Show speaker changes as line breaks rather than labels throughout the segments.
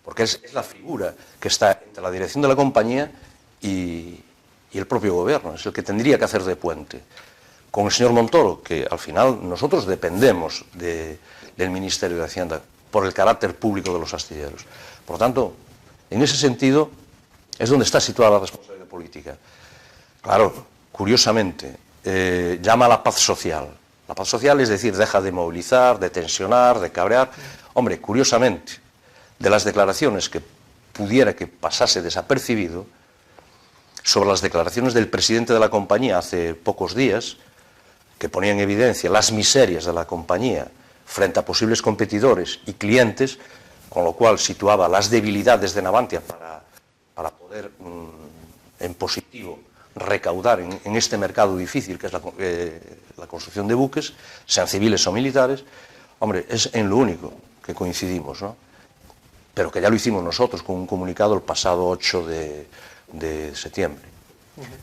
porque es la figura que está entre la dirección de la compañía y el propio gobierno, es el que tendría que hacer de puente. Con el señor Montoro, que al final nosotros dependemos del Ministerio de Hacienda por el carácter público de los astilleros. Por lo tanto, en ese sentido es donde está situada la responsabilidad política. Claro, curiosamente, llama a la paz social. La paz social es decir, deja de movilizar, de tensionar, de cabrear. Hombre, curiosamente, de las declaraciones que pudiera que pasase desapercibido, sobre las declaraciones del presidente de la compañía hace pocos días, que ponía en evidencia las miserias de la compañía frente a posibles competidores y clientes, con lo cual situaba las debilidades de Navantia para poder en positivo recaudar en este mercado difícil que es la construcción de buques, sean civiles o militares. Hombre, es en lo único que coincidimos, ¿no? Pero que ya lo hicimos nosotros con un comunicado el pasado 8 de septiembre.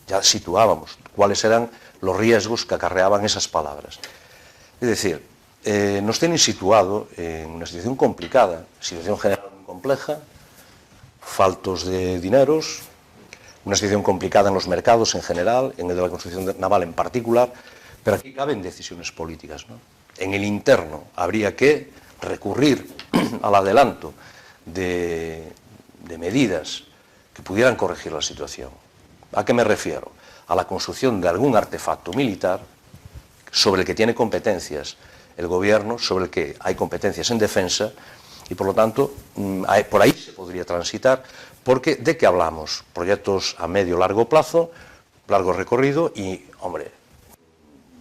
Ya situábamos cuáles eran los riesgos que acarreaban esas palabras. Es decir, nos tienen situado en una situación complicada, situación general muy compleja, faltos de dineros, una situación complicada en los mercados en general, en el de la construcción naval en particular, pero aquí caben decisiones políticas, ¿no? En el interno habría que recurrir al adelanto de medidas que pudieran corregir la situación. ¿A qué me refiero? A la construcción de algún artefacto militar sobre el que tiene competencias el gobierno, sobre el que hay competencias en defensa y por lo tanto por ahí se podría transitar, porque ¿de qué hablamos? Proyectos a medio largo plazo, largo recorrido y, hombre,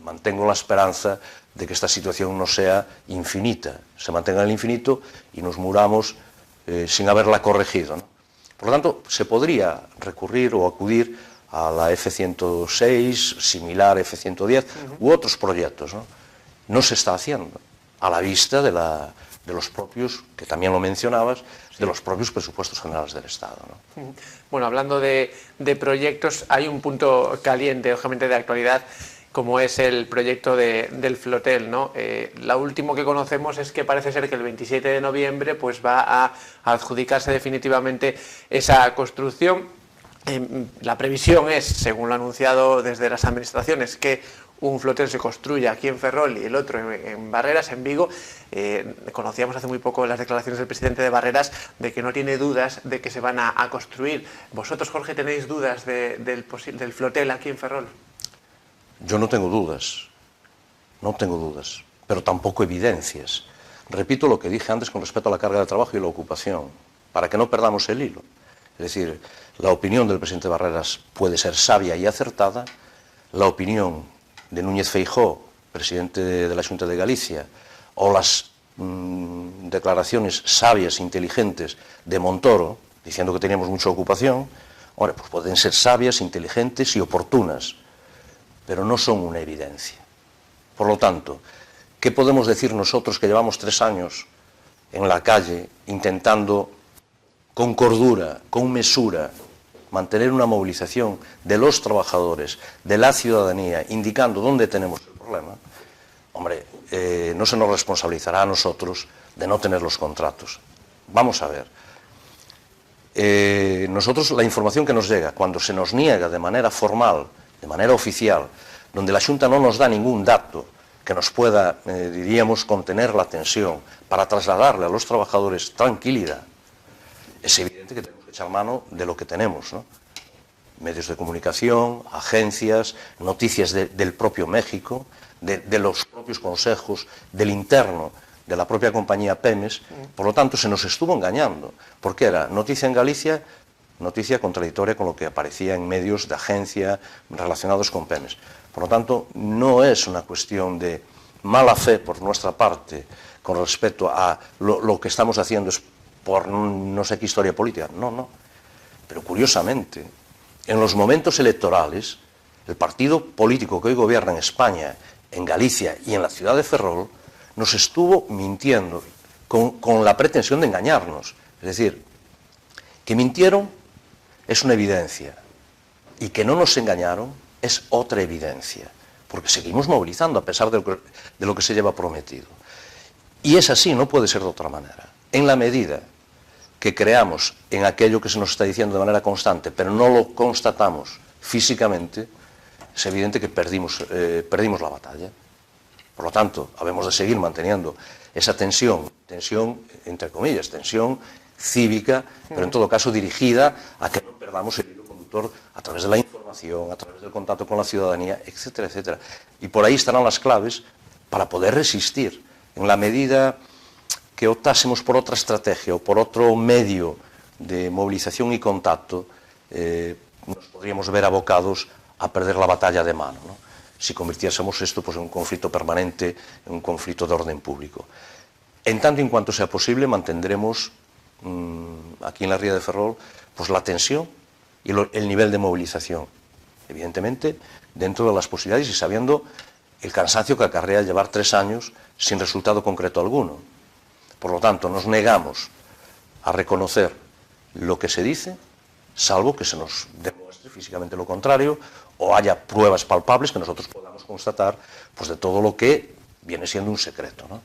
mantengo la esperanza de que esta situación no sea infinita, se mantenga en el infinito y nos muramos sin haberla corregido, ¿no? Por lo tanto, se podría recurrir o acudir a la F-106, similar a F-110, u otros proyectos, ¿no? No se está haciendo, a la vista de los propios, que también lo mencionabas, de los propios presupuestos generales del Estado, ¿no?
Bueno, hablando de proyectos, hay un punto caliente, lógicamente de actualidad, como es el proyecto del flotel, ¿no? Lo último que conocemos es que parece ser que el 27 de noviembre pues, va a adjudicarse definitivamente esa construcción. La previsión es, según lo anunciado desde las administraciones, que un flotel se construya aquí en Ferrol y el otro en Barreras, en Vigo. Conocíamos hace muy poco las declaraciones del presidente de Barreras de que no tiene dudas de que se van a construir. ¿Vosotros, Jorge, tenéis dudas del flotel aquí en Ferrol?
Yo no tengo dudas, pero tampoco evidencias. Repito lo que dije antes con respecto a la carga de trabajo y la ocupación, para que no perdamos el hilo. Es decir, la opinión del presidente Barreras puede ser sabia y acertada, la opinión de Núñez Feijóo, presidente de la Xunta de Galicia, o las declaraciones sabias e inteligentes de Montoro, diciendo que teníamos mucha ocupación, ahora, pues pueden ser sabias, inteligentes y oportunas, pero no son una evidencia. Por lo tanto, ¿qué podemos decir nosotros que llevamos 3 años en la calle intentando con cordura, con mesura, mantener una movilización de los trabajadores, de la ciudadanía, indicando dónde tenemos el problema? Hombre, no se nos responsabilizará a nosotros de no tener los contratos. Vamos a ver. Nosotros, la información que nos llega, cuando se nos niega de manera formal, de manera oficial, donde la Xunta no nos da ningún dato que nos pueda, diríamos, contener la tensión para trasladarle a los trabajadores tranquilidad, es evidente que tenemos que echar mano de lo que tenemos, ¿no? Medios de comunicación, agencias, noticias del propio México, de los propios consejos, del interno de la propia compañía Pemex. Por lo tanto, se nos estuvo engañando, porque era noticia en Galicia, noticia contradictoria con lo que aparecía en medios de agencia relacionados con Pemex. Por lo tanto, no es una cuestión de mala fe por nuestra parte con respecto a lo que estamos haciendo es por no sé qué historia política. No, no. Pero curiosamente, en los momentos electorales, el partido político que hoy gobierna en España, en Galicia y en la ciudad de Ferrol, nos estuvo mintiendo con la pretensión de engañarnos. Es decir, que mintieron es una evidencia y que no nos engañaron es otra evidencia, porque seguimos movilizando a pesar de lo que se lleva prometido. Y es así, no puede ser de otra manera. En la medida que creamos en aquello que se nos está diciendo de manera constante, pero no lo constatamos físicamente, es evidente que perdimos la batalla. Por lo tanto, habemos de seguir manteniendo esa tensión entre comillas, tensión cívica, pero en todo caso dirigida a que no perdamos el hilo conductor a través de la información, a través del contacto con la ciudadanía, etcétera, etcétera. Y por ahí estarán las claves para poder resistir. En la medida que optásemos por otra estrategia o por otro medio de movilización y contacto, nos podríamos ver abocados a perder la batalla de mano, ¿no? Si convirtiésemos esto pues, en un conflicto permanente, en un conflicto de orden público. En tanto y en cuanto sea posible, mantendremos aquí en la Ría de Ferrol pues, la tensión y el nivel de movilización. Evidentemente, dentro de las posibilidades y sabiendo el cansancio que acarrea llevar 3 años sin resultado concreto alguno. Por lo tanto, nos negamos a reconocer lo que se dice, salvo que se nos demuestre físicamente lo contrario, o haya pruebas palpables que nosotros podamos constatar pues, de todo lo que viene siendo un secreto, ¿no?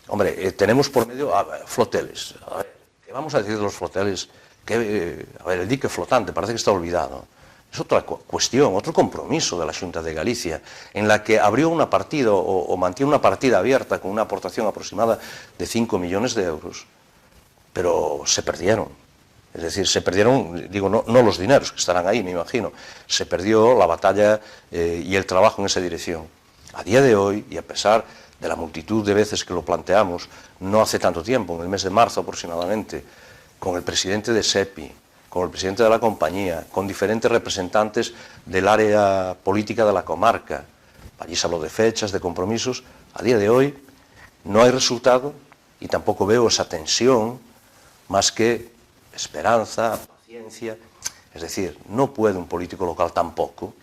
Hombre, tenemos por medio floteles. A ver, ¿qué vamos a decir de los floteles? A ver, el dique flotante parece que está olvidado. Es otra cuestión, otro compromiso de la Xunta de Galicia, en la que abrió una partida o mantiene una partida abierta con una aportación aproximada de 5 millones de euros, pero se perdieron. Es decir, se perdieron, digo, no los dineros que estarán ahí, me imagino, se perdió la batalla y el trabajo en esa dirección. A día de hoy, y a pesar de la multitud de veces que lo planteamos, no hace tanto tiempo, en el mes de marzo aproximadamente, con el presidente de SEPI, con el presidente de la compañía, con diferentes representantes del área política de la comarca, allí se habló de fechas, de compromisos, a día de hoy no hay resultado y tampoco veo esa tensión más que esperanza, paciencia. Es decir, no puede un político local tampoco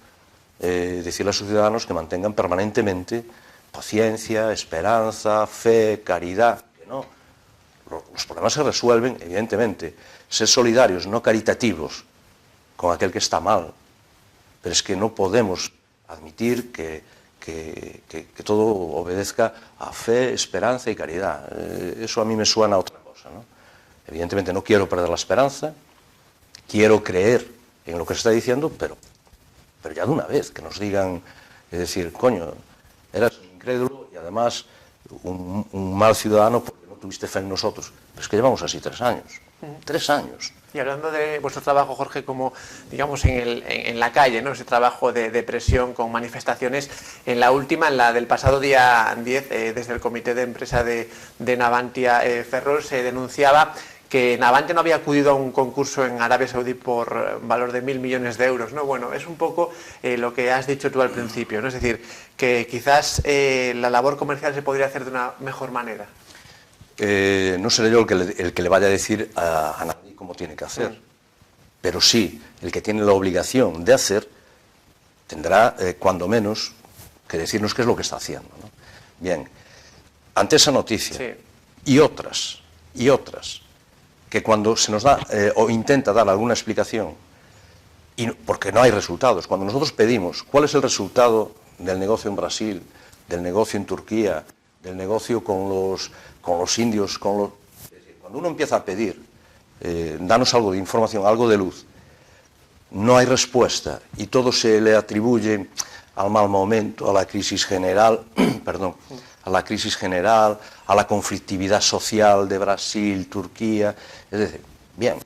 decirle a sus ciudadanos que mantengan permanentemente paciencia, esperanza, fe, caridad, que no. Los problemas se resuelven, evidentemente, ser solidarios, no caritativos, con aquel que está mal, pero es que no podemos admitir que todo obedezca a fe, esperanza y caridad. Eso a mí me suena a otra cosa, ¿no? Evidentemente no quiero perder la esperanza, quiero creer en lo que se está diciendo, pero ya de una vez, que nos digan, es decir, coño, eras un incrédulo y además un mal ciudadano porque no tuviste fe en nosotros. Pero es que llevamos así 3 años, 3 años.
Y hablando de vuestro trabajo, Jorge, como digamos en la calle, ¿no? Ese trabajo de presión con manifestaciones, en la última, en la del pasado día 10, desde el comité de empresa de Navantia Ferrol, se denunciaba que Navantia no había acudido a un concurso en Arabia Saudí por valor de 1.000 millones de euros, ¿no? Bueno, es un poco lo que has dicho tú al principio, ¿no? Es decir, que quizás la labor comercial se podría hacer de una mejor manera.
No seré yo el que le vaya a decir a nadie cómo tiene que hacer, pero sí, el que tiene la obligación de hacer tendrá, cuando menos, que decirnos qué es lo que está haciendo, ¿no? Bien, ante esa noticia, sí, y otras, que cuando se nos da o intenta dar alguna explicación, porque no hay resultados, cuando nosotros pedimos cuál es el resultado del negocio en Brasil, del negocio en Turquía, del negocio con los indios, cuando uno empieza a pedir, danos algo de información, algo de luz, no hay respuesta y todo se le atribuye al mal momento, a la crisis general, perdón, a la crisis general, a la conflictividad social de Brasil, Turquía. Es decir, bien,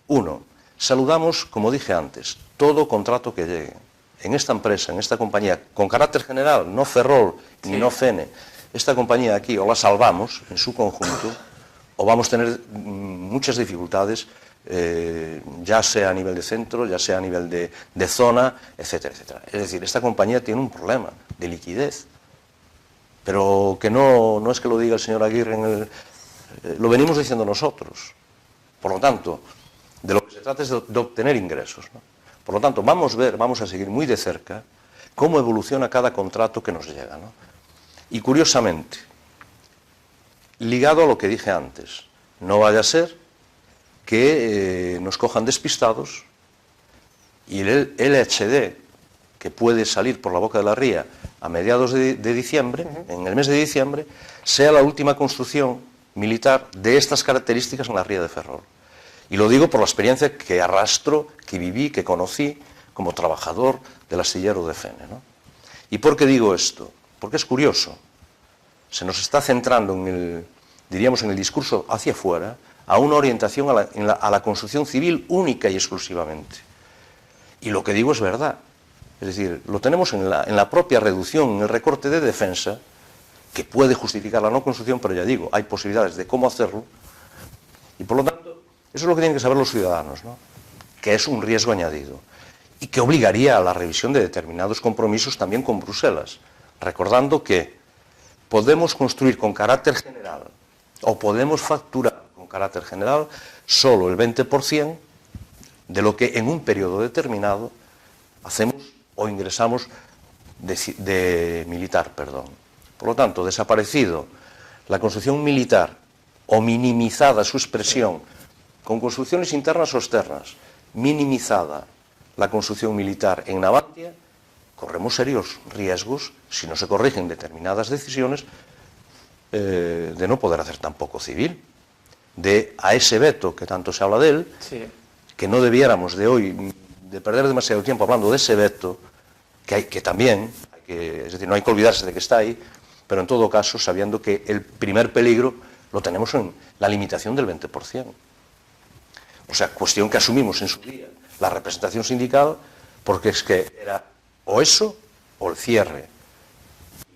uno, saludamos, como dije antes, todo contrato que llegue en esta empresa, en esta compañía, con carácter general, no Ferrol ni no Fene, esta compañía aquí o la salvamos en su conjunto o vamos a tener muchas dificultades, ya sea a nivel de centro, ya sea a nivel de zona, etcétera, etcétera. Es decir, esta compañía tiene un problema de liquidez, pero que no es que lo diga el señor Aguirre, lo venimos diciendo nosotros. Por lo tanto, de lo que se trata es de obtener ingresos, ¿no? Por lo tanto, vamos a seguir muy de cerca cómo evoluciona cada contrato que nos llega, ¿no? Y curiosamente, ligado a lo que dije antes, no vaya a ser que nos cojan despistados y el LHD, que puede salir por la boca de la ría a mediados de diciembre, en el mes de diciembre, sea la última construcción militar de estas características en la ría de Ferrol. Y lo digo por la experiencia que arrastro, que viví, que conocí como trabajador del astillero de Fene, ¿no? ¿Y por qué digo esto? Porque es curioso. Se nos está centrando diríamos, en el discurso hacia afuera, a una orientación a la construcción civil única y exclusivamente. Y lo que digo es verdad. Es decir, lo tenemos en la propia reducción, en el recorte de defensa, que puede justificar la no construcción, pero ya digo, hay posibilidades de cómo hacerlo. Y por lo tanto, eso es lo que tienen que saber los ciudadanos, ¿no? Que es un riesgo añadido y que obligaría a la revisión de determinados compromisos también con Bruselas, recordando que podemos construir con carácter general o podemos facturar con carácter general solo el 20% de lo que en un periodo determinado hacemos o ingresamos de militar, perdón. Por lo tanto, desaparecido la construcción militar o minimizada su expresión con construcciones internas o externas, minimizada la construcción militar en Navantia, corremos serios riesgos, si no se corrigen determinadas decisiones, de no poder hacer tampoco civil. A ese veto, que tanto se habla de él, sí, que no debiéramos de perder demasiado tiempo hablando de ese veto, que también, es decir, no hay que olvidarse de que está ahí, pero en todo caso sabiendo que el primer peligro lo tenemos en la limitación del 20%. O sea, cuestión que asumimos en su día la representación sindical, porque es que era o eso o el cierre.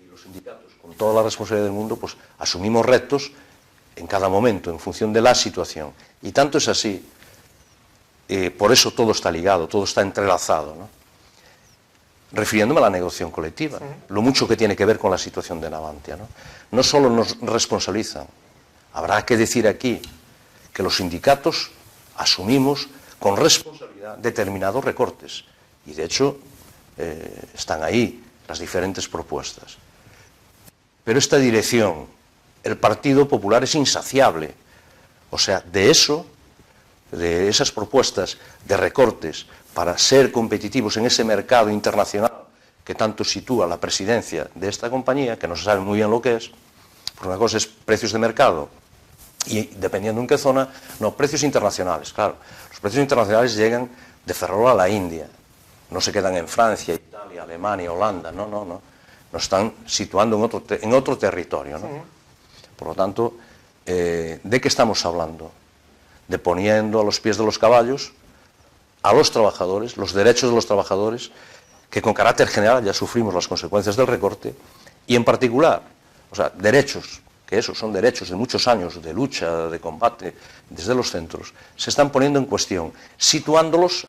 Y los sindicatos, con toda la responsabilidad del mundo, pues asumimos retos en cada momento, en función de la situación. Y tanto es así, por eso todo está ligado, todo está entrelazado, ¿no? Refiriéndome a la negociación colectiva, lo mucho que tiene que ver con la situación de Navantia, ¿no? No solo nos responsabilizan, habrá que decir aquí que los sindicatos asumimos con responsabilidad determinados recortes, y de hecho están ahí las diferentes propuestas. Pero esta dirección, el Partido Popular es insaciable, o sea, de esas propuestas de recortes para ser competitivos en ese mercado internacional que tanto sitúa la presidencia de esta compañía, que no se sabe muy bien lo que es, porque una cosa es precios de mercado y dependiendo en qué zona, no, precios internacionales, claro. Los precios internacionales llegan de Ferrol a la India, no se quedan en Francia, Italia, Alemania, Holanda, no, nos están situando en otro territorio, ¿no? Por lo tanto, ¿de qué estamos hablando? De poniendo a los pies de los caballos a los trabajadores, los derechos de los trabajadores, que con carácter general ya sufrimos las consecuencias del recorte, y en particular, o sea, derechos, que esos son derechos de muchos años de lucha, de combate, desde los centros, se están poniendo en cuestión, situándolos